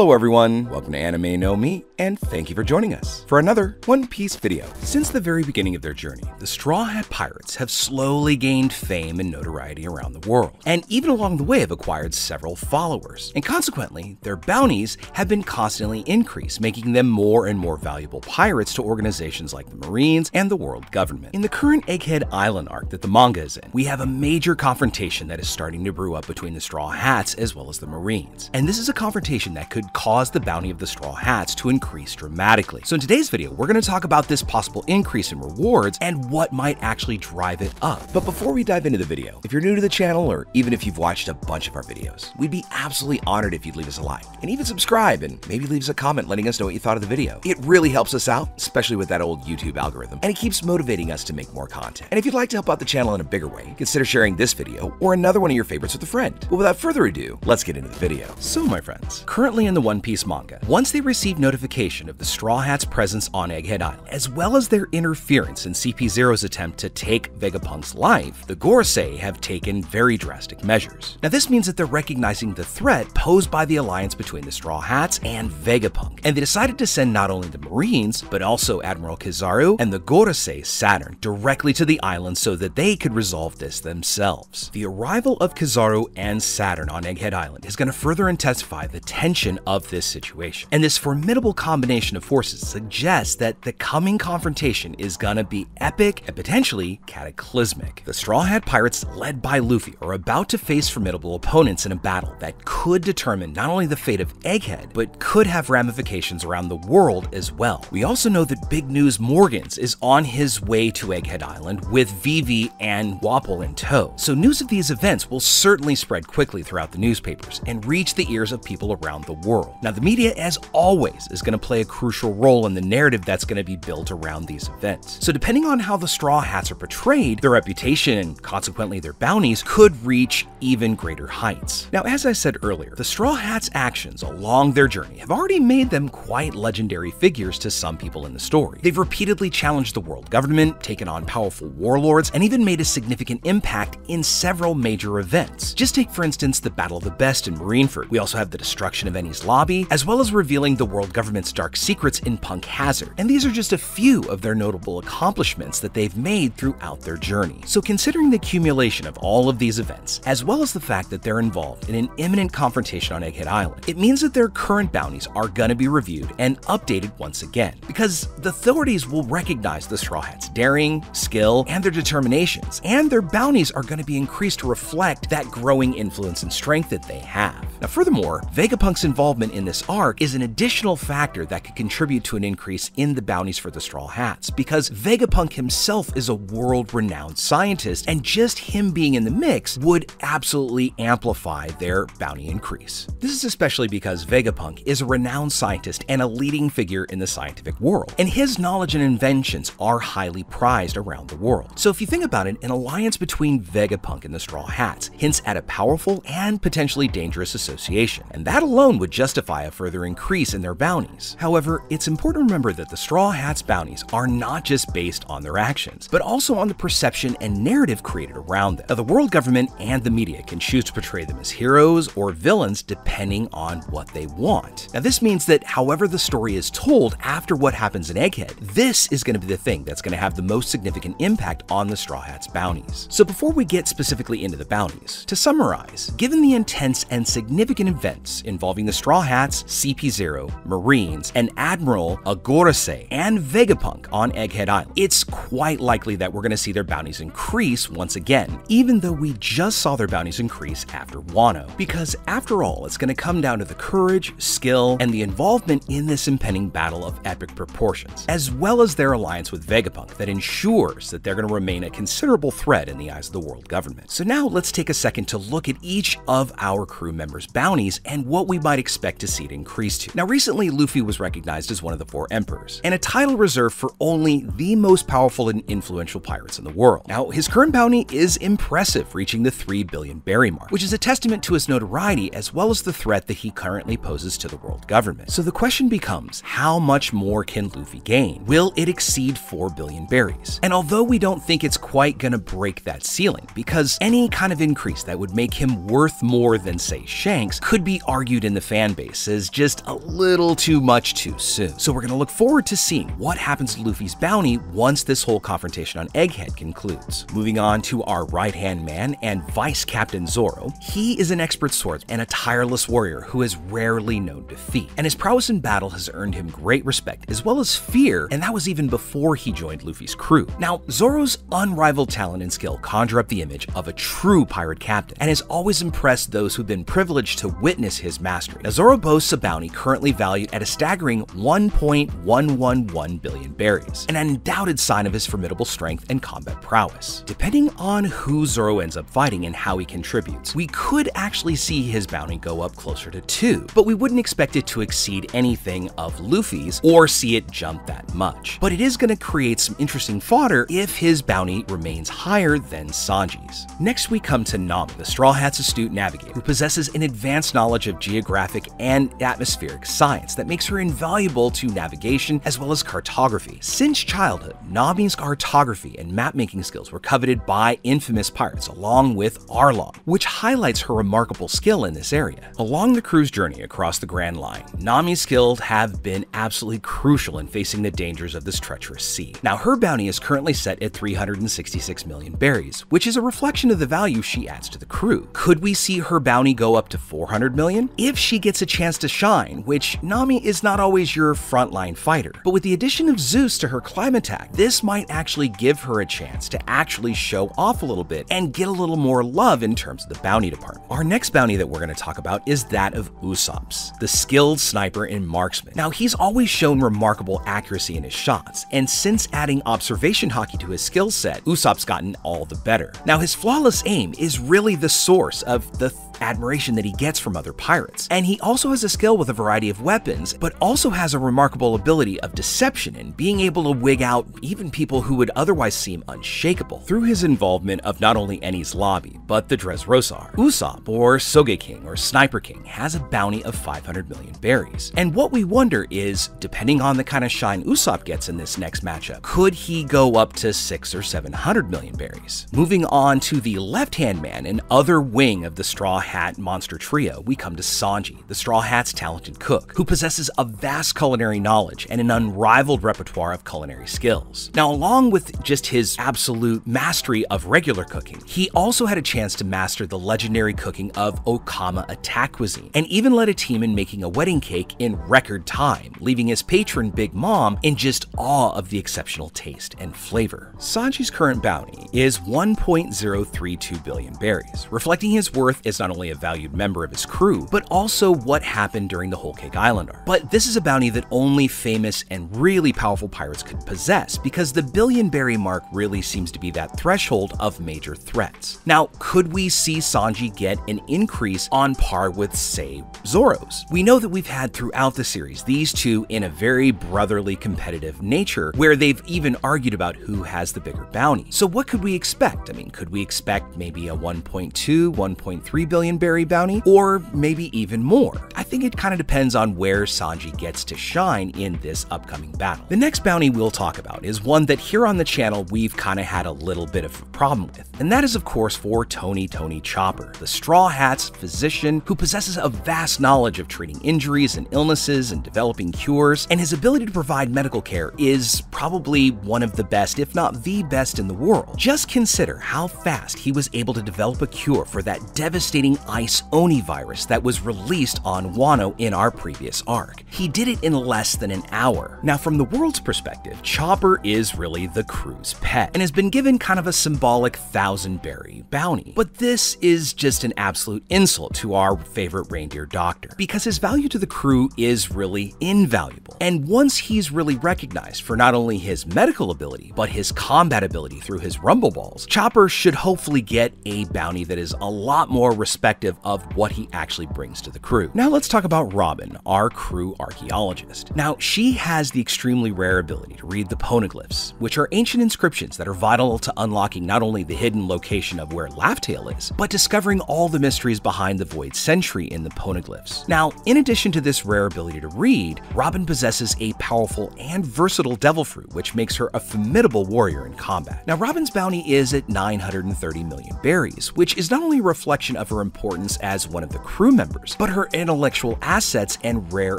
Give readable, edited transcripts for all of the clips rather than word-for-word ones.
Hello everyone, welcome to Anime No Mi, and thank you for joining us for another One Piece video. Since the very beginning of their journey, the Straw Hat Pirates have slowly gained fame and notoriety around the world, and even along the way have acquired several followers, and consequently, their bounties have been constantly increased, making them more and more valuable pirates to organizations like the Marines and the world government. In the current Egghead Island arc that the manga is in, we have a major confrontation that is starting to brew up between the Straw Hats as well as the Marines, and this is a confrontation that could cause the bounty of the Straw Hats to increase dramatically. So in today's video, we're going to talk about this possible increase in rewards and what might actually drive it up. But before we dive into the video, if you're new to the channel or even if you've watched a bunch of our videos, we'd be absolutely honored if you'd leave us a like and even subscribe and maybe leave us a comment letting us know what you thought of the video. It really helps us out, especially with that old YouTube algorithm, and it keeps motivating us to make more content. And if you'd like to help out the channel in a bigger way, consider sharing this video or another one of your favorites with a friend. But without further ado, let's get into the video. So my friends, currently in the One Piece manga, once they receive notification of the Straw Hats' presence on Egghead Island, as well as their interference in CP0's attempt to take Vegapunk's life, the Gorosei have taken very drastic measures. Now this means that they're recognizing the threat posed by the alliance between the Straw Hats and Vegapunk, and they decided to send not only the Marines, but also Admiral Kizaru and the Gorosei Saturn directly to the island so that they could resolve this themselves. The arrival of Kizaru and Saturn on Egghead Island is going to further intensify the tension of this situation, and this formidable combination of forces suggests that the coming confrontation is gonna be epic and potentially cataclysmic. The Straw Hat Pirates, led by Luffy, are about to face formidable opponents in a battle that could determine not only the fate of Egghead, but could have ramifications around the world as well. We also know that Big News Morgans is on his way to Egghead Island with Vivi and Wapol in tow, so news of these events will certainly spread quickly throughout the newspapers and reach the ears of people around the world. Now the media, as always, is going to play a crucial role in the narrative that's going to be built around these events. So depending on how the Straw Hats are portrayed, their reputation and consequently their bounties could reach even greater heights. Now as I said earlier, the Straw Hats' actions along their journey have already made them quite legendary figures to some people in the story. They've repeatedly challenged the world government, taken on powerful warlords, and even made a significant impact in several major events. Just take for instance the Battle of the Best in Marineford. We also have the destruction of Enies Lobby, as well as revealing the world government's dark secrets in Punk Hazard. And these are just a few of their notable accomplishments that they've made throughout their journey. So considering the accumulation of all of these events, as well as the fact that they're involved in an imminent confrontation on Egghead Island, it means that their current bounties are going to be reviewed and updated once again, because the authorities will recognize the Straw Hats' daring, skill, and their determinations, and their bounties are going to be increased to reflect that growing influence and strength that they have. Now furthermore, Vegapunk's involvement in this arc is an additional factor that could contribute to an increase in the bounties for the Straw Hats, because Vegapunk himself is a world-renowned scientist, and just him being in the mix would absolutely amplify their bounty increase. This is especially because Vegapunk is a renowned scientist and a leading figure in the scientific world, and his knowledge and inventions are highly prized around the world. So if you think about it, an alliance between Vegapunk and the Straw Hats hints at a powerful and potentially dangerous association, and that alone would justify a further increase in their bounties. However, it's important to remember that the Straw Hats' bounties are not just based on their actions, but also on the perception and narrative created around them. Now, the world government and the media can choose to portray them as heroes or villains depending on what they want. Now, this means that however the story is told after what happens in Egghead, this is going to be the thing that's going to have the most significant impact on the Straw Hats' bounties. So before we get specifically into the bounties, to summarize, given the intense and significant events involving the Straw Hats, CP0, Marines, and Admiral Gorosei and Vegapunk on Egghead Island, it's quite likely that we're going to see their bounties increase once again, even though we just saw their bounties increase after Wano. Because after all, it's going to come down to the courage, skill, and the involvement in this impending battle of epic proportions, as well as their alliance with Vegapunk that ensures that they're going to remain a considerable threat in the eyes of the world government. So now let's take a second to look at each of our crew members' bounties and what we might expect to see it increase to. Now recently, Luffy was recognized as one of the 4 emperors, and a title reserved for only the most powerful and influential pirates in the world. Now his current bounty is impressive, reaching the 3 billion berry mark, which is a testament to his notoriety as well as the threat that he currently poses to the world government. So the question becomes, how much more can Luffy gain? Will it exceed 4 billion berries? And although we don't think it's quite gonna break that ceiling, because any kind of increase that would make him worth more than, say, Shanks could be argued in the fan fanbase as just a little too much too soon. So we're going to look forward to seeing what happens to Luffy's bounty once this whole confrontation on Egghead concludes. Moving on to our right-hand man and Vice Captain Zoro, he is an expert swordsman and a tireless warrior who is rarely known defeat, and his prowess in battle has earned him great respect as well as fear, and that was even before he joined Luffy's crew. Now, Zoro's unrivaled talent and skill conjure up the image of a true pirate captain, and has always impressed those who've been privileged to witness his mastery. Now, Zoro boasts a bounty currently valued at a staggering 1.111 billion berries, an undoubted sign of his formidable strength and combat prowess. Depending on who Zoro ends up fighting and how he contributes, we could actually see his bounty go up closer to 2, but we wouldn't expect it to exceed anything of Luffy's or see it jump that much. But it is going to create some interesting fodder if his bounty remains higher than Sanji's. Next we come to Nami, the Straw Hat's astute navigator, who possesses an advanced knowledge of geographic and atmospheric science that makes her invaluable to navigation as well as cartography. Since childhood, Nami's cartography and map-making skills were coveted by infamous pirates along with Arlong, which highlights her remarkable skill in this area. Along the crew's journey across the Grand Line, Nami's skills have been absolutely crucial in facing the dangers of this treacherous sea. Now, her bounty is currently set at 366 million berries, which is a reflection of the value she adds to the crew. Could we see her bounty go up to 400 million? If she gets a chance to shine, which Nami is not always your frontline fighter, but with the addition of Zeus to her climb attack, this might actually give her a chance to actually show off a little bit and get a little more love in terms of the bounty department. Our next bounty that we're going to talk about is that of Usopp's, the skilled sniper and marksman. Now, he's always shown remarkable accuracy in his shots, and since adding observation hockey to his skill set, Usopp's gotten all the better. Now, his flawless aim is really the source of the admiration that he gets from other pirates, and he also has a skill with a variety of weapons, but also has a remarkable ability of deception and being able to wig out even people who would otherwise seem unshakable through his involvement of not only Enies Lobby, but the Dressrosa. Usopp, or Sogeking, or Sniper King, has a bounty of 500 million berries, and what we wonder is, depending on the kind of shine Usopp gets in this next matchup, could he go up to 600 or 700 million berries? Moving on to the left-hand man and other wing of the Straw Hat monster trio, we come to Sanji, the Straw Hat's talented cook, who possesses a vast culinary knowledge and an unrivaled repertoire of culinary skills. Now, along with just his absolute mastery of regular cooking, he also had a chance to master the legendary cooking of Okama attack cuisine, and even led a team in making a wedding cake in record time, leaving his patron Big Mom in just awe of the exceptional taste and flavor. Sanji's current bounty is 1.032 billion berries, reflecting his worth as not only a valued member of his crew, but also what happened during the Whole Cake Island arc. But this is a bounty that only famous and really powerful pirates could possess, because the billion berry mark really seems to be that threshold of major threats. Now, could we see Sanji get an increase on par with, say, Zoro's? We know that we've had throughout the series these two in a very brotherly competitive nature, where they've even argued about who has the bigger bounty. So what could we expect? I mean, could we expect maybe a 1.2, 1.3 billion berry bounty, or maybe even more? I think it kind of depends on where Sanji gets to shine in this upcoming battle. The next bounty we'll talk about is one that here on the channel we've kind of had a little bit of a problem with, and that is of course for Tony Chopper, the Straw Hat's physician who possesses a vast knowledge of treating injuries and illnesses and developing cures, and his ability to provide medical care is probably one of the best, if not the best in the world. Just consider how fast he was able to develop a cure for that devastating Ice Oni virus that was released on Wano in our previous arc. He did it in less than an hour. Now, from the world's perspective, Chopper is really the crew's pet, and has been given kind of a symbolic 1,000 berry bounty. But this is just an absolute insult to our favorite reindeer doctor, because his value to the crew is really invaluable. And once he's really recognized for not only his medical ability, but his combat ability through his rumble balls, Chopper should hopefully get a bounty that is a lot more respective of what he actually brings to the crew. Now let's talk about Robin, our crew archaeologist. Now, she has the extremely rare ability to read the poneglyphs, which are ancient inscriptions that are vital to unlocking not only the hidden location of where Laugh-Tale is, but discovering all the mysteries behind the Void Sentry in the poneglyphs. Now, in addition to this rare ability to read, Robin possesses a powerful and versatile devil fruit, which makes her a formidable warrior in combat. Now, Robin's bounty is at 930 million berries, which is not only a reflection of her importance as one of the crew members, but her intellectual assets and rare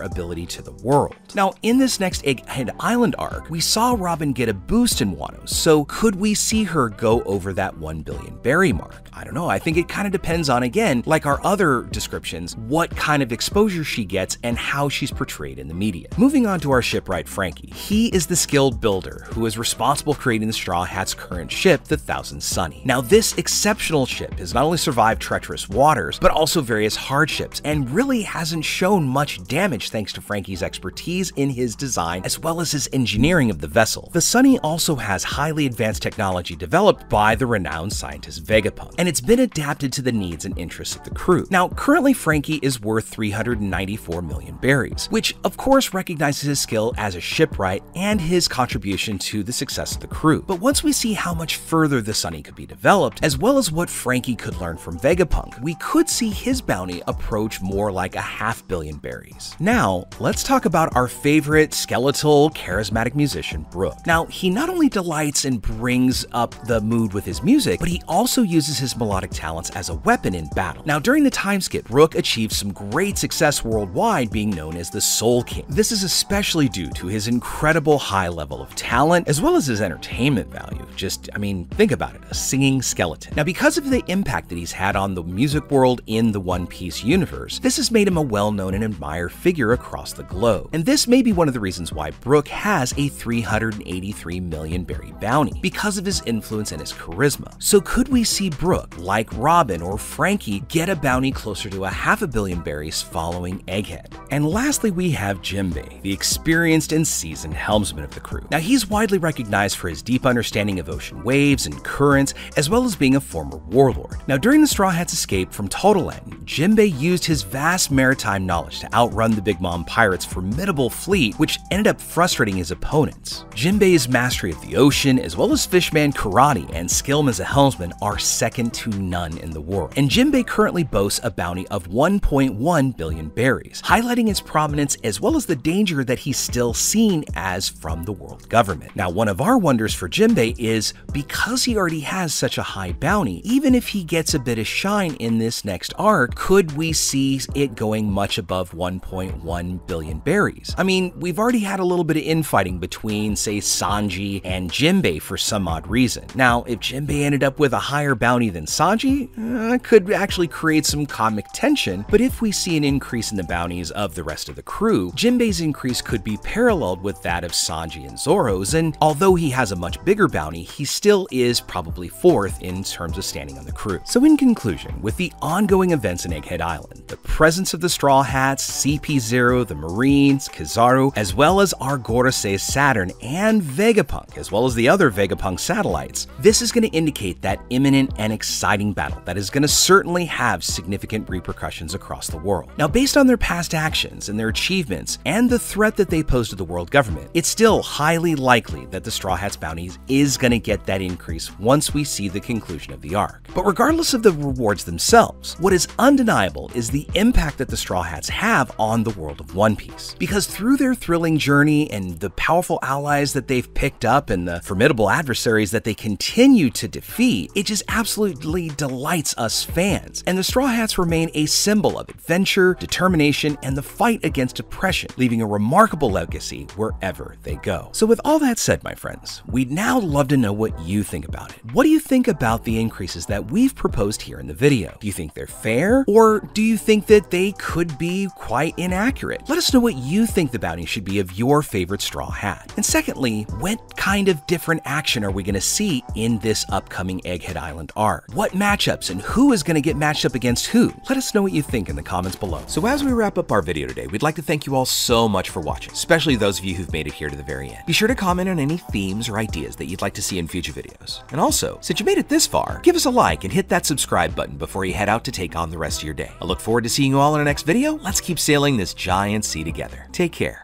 ability to the world. Now, in this next Egghead Island arc, we saw Robin get a boost in Wano, so could we see her go over that 1 billion berry mark? I don't know, I think it kind of depends on, again, like our other descriptions, what kind of exposure she gets and how she's portrayed in the media. Moving on to our shipwright Franky. He is the skilled builder who is responsible for creating the Straw Hat's current ship, the Thousand Sunny. Now, this exceptional ship has not only survived treacherous waters, but also various hardships, and really hasn't shown much damage thanks to Franky's expertise in his design as well as his engineering of the vessel. The Sunny also has highly advanced technology developed by the renowned scientist Vegapunk, and it's been adapted to the needs and interests of the crew. Now, currently Franky is worth 394 million berries, which of course recognizes his skill as a shipwright and his contribution to the success of the crew. But once we see how much further the Sunny could be developed, as well as what Franky could learn from Vegapunk, we could see his bounty approach more like a 500 million berries. Now, let's talk about our favorite skeletal, charismatic musician, Brook. Now, he not only delights and brings up the mood with his music, but he also uses his melodic talents as a weapon in battle. Now, during the time skip, Brook achieved some great success worldwide, being known as the Soul King. This is especially due to his incredible high level of talent, as well as his entertainment value. Just, I mean, think about it, a singing skeleton. Now, because of the impact that he's had on the music world in the One Piece universe, this has made him a well-known and admired figure across the globe. And this may be one of the reasons why Brook has a 383 million berry bounty, because of his influence and his charisma. So could we see Brook, like Robin or Franky, get a bounty closer to a 500 million berries following Egghead? And lastly, we have Jinbei, the experienced and seasoned helmsman of the crew. Now, he's widely recognized for his deep understanding of ocean waves and currents, as well as being a former warlord. Now, during the Straw Hats' escape from Total End, Jinbei used his vast maritime knowledge to outrun the Big Mom Pirates' formidable fleet, which ended up frustrating his opponents. Jinbei's mastery of the ocean, as well as fishman karate and skill as a helmsman, are second to none in the world. And Jinbei currently boasts a bounty of 1.1 billion berries, highlighting its prominence as well as the danger that he's still seen as from the world government. Now, one of our wonders for Jinbei is, because he already has such a high bounty, even if he gets a bit of shine in this next arc, could we see it going much above 1.1 billion berries? I mean, we've already had a little bit of infighting between, say, Sanji and Jinbei for some odd reason. Now, if Jinbei ended up with a higher bounty than Sanji, could actually create some comic tension, but if we see an increase in the bounties of the rest of the crew, Jinbei's increase could be paralleled with that of Sanji and Zoro's, and although he has a much bigger bounty, he still is probably fourth in terms of standing on the crew. So in conclusion, with the ongoing events in Egghead Island, the presence of the Straw Hats, CP0, the Marines, Kizaru, as well as our Gorosei Saturn and Vegapunk, as well as the other Vegapunk satellites, this is going to indicate that imminent and exciting battle that is going to certainly have significant repercussions across the world. Now, based on their past actions and their achievements and the threat that they pose to the world government, it's still highly likely that the Straw Hats bounties is going to get that increase once we see the conclusion of the arc. But regardless of the rewards themselves, what is undeniable is the impact that the Straw Hats have on the world of One Piece. Because through their thrilling journey and the powerful allies that they've picked up and the formidable adversaries that they continue to defeat, it just absolutely delights us fans. And the Straw Hats remain a symbol of adventure, determination, and the fight against oppression, leaving a remarkable legacy wherever they go. So with all that said, my friends, we'd now love to know what you think about it. What do you think about the increases that we've proposed here in the video? Do you think they're fair, or do you think that they could be quite inaccurate? Let us know what you think the bounty should be of your favorite Straw Hat. And secondly, what kind of different action are we going to see in this upcoming Egghead Island arc? What matchups and who is going to get matched up against who? Let us know what you think in the comments below. So as we wrap up our video today, we'd like to thank you all so much for watching, especially those of you who've made it here to the very end. Be sure to comment on any themes or ideas that you'd like to see in future videos. And also, since you made it this far, give us a like and hit that subscribe button before you head out to take on the rest of your day. I look forward to seeing you all in our next video. Let's keep sailing this giant sea together. Take care.